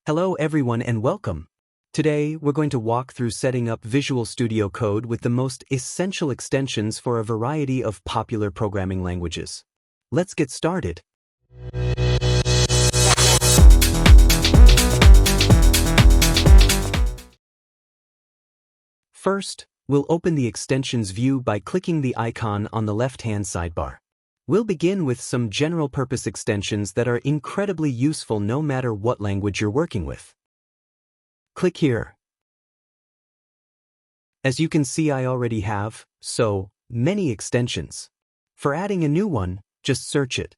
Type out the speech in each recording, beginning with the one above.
Hello everyone and welcome. Today, we're going to walk through setting up Visual Studio Code with the most essential extensions for a variety of popular programming languages. Let's get started. First, we'll open the Extensions view by clicking the icon on the left-hand sidebar. We'll begin with some general-purpose extensions that are incredibly useful no matter what language you're working with. Click here. As you can see, I already have so many extensions. For adding a new one, just search it.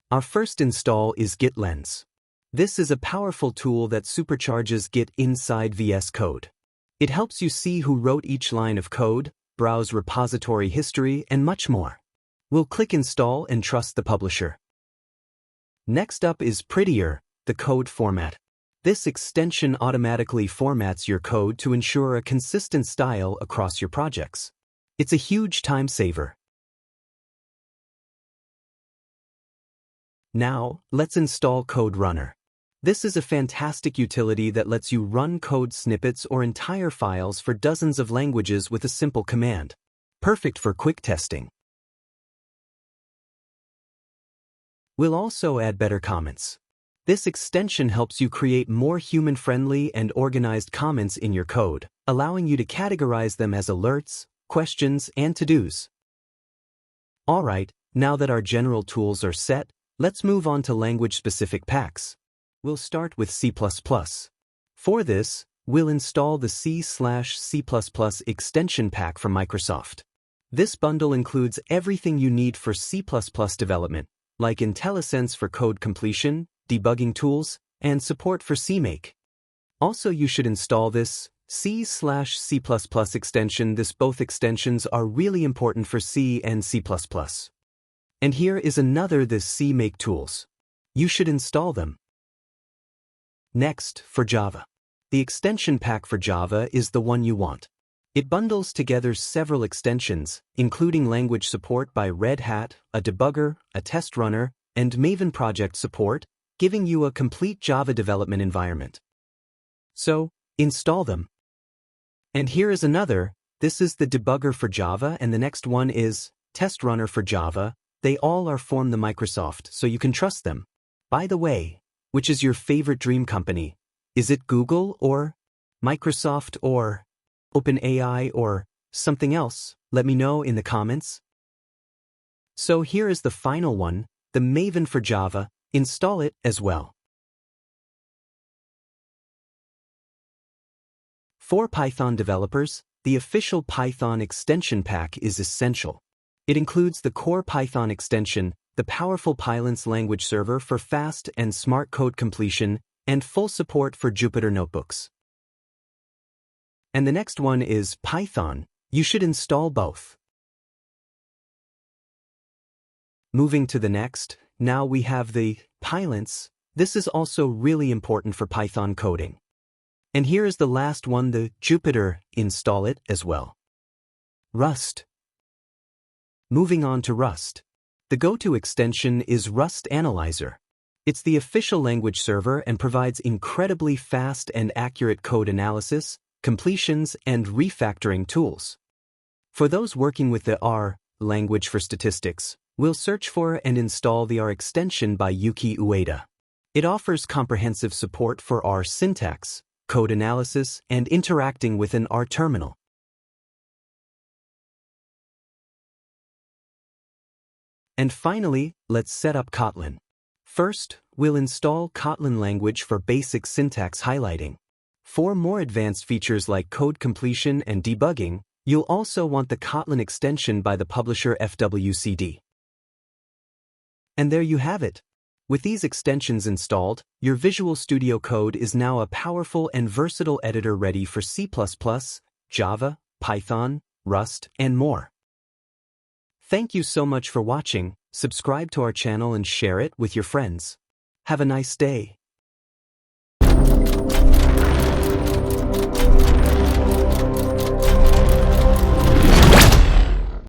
Our first install is Git Lens. This is a powerful tool that supercharges Git inside VS Code. It helps you see who wrote each line of code, browse repository history, and much more. We'll click Install and trust the publisher. Next up is Prettier, the code format. This extension automatically formats your code to ensure a consistent style across your projects. It's a huge time saver. Now, let's install Code Runner. This is a fantastic utility that lets you run code snippets or entire files for dozens of languages with a simple command. Perfect for quick testing. We'll also add better comments. This extension helps you create more human-friendly and organized comments in your code, allowing you to categorize them as alerts, questions, and to-dos. Alright, now that our general tools are set, let's move on to language-specific packs. We'll start with C++. For this, we'll install the C/C++ extension pack from Microsoft. This bundle includes everything you need for C++ development, like IntelliSense for code completion, debugging tools, and support for CMake. Also, you should install this C/C++ extension. Both extensions are really important for C and C++. And here is another, the CMake tools. You should install them. Next, for Java. The extension pack for Java is the one you want. It bundles together several extensions, including language support by Red Hat, a debugger, a test runner, and Maven project support, giving you a complete Java development environment. So, install them. And here is another. This is the debugger for Java, and the next one is test runner for Java. They all are from the Microsoft, so you can trust them. By the way, which is your favorite dream company? Is it Google or Microsoft or OpenAI or something else? Let me know in the comments. So here is the final one, the Maven for Java. Install it as well. For Python developers, the official Python extension pack is essential. It includes the core Python extension, the powerful Pylons language server for fast and smart code completion, and full support for Jupyter notebooks. And the next one is Python. You should install both. Moving to the next, now we have the Pylons. This is also really important for Python coding. And here is the last one, the Jupyter. Install it as well. Rust. Moving on to Rust. The go-to extension is Rust Analyzer. It's the official language server and provides incredibly fast and accurate code analysis, completions, and refactoring tools. For those working with the R language for statistics, we'll search for and install the R extension by Yuki Ueda. It offers comprehensive support for R syntax, code analysis, and interacting with an R terminal. And finally, let's set up Kotlin. First, we'll install Kotlin language for basic syntax highlighting. For more advanced features like code completion and debugging, you'll also want the Kotlin extension by the publisher FWCD. And there you have it. With these extensions installed, your Visual Studio Code is now a powerful and versatile editor ready for C++, Java, Python, Rust, and more. Thank you so much for watching. Subscribe to our channel and share it with your friends. Have a nice day.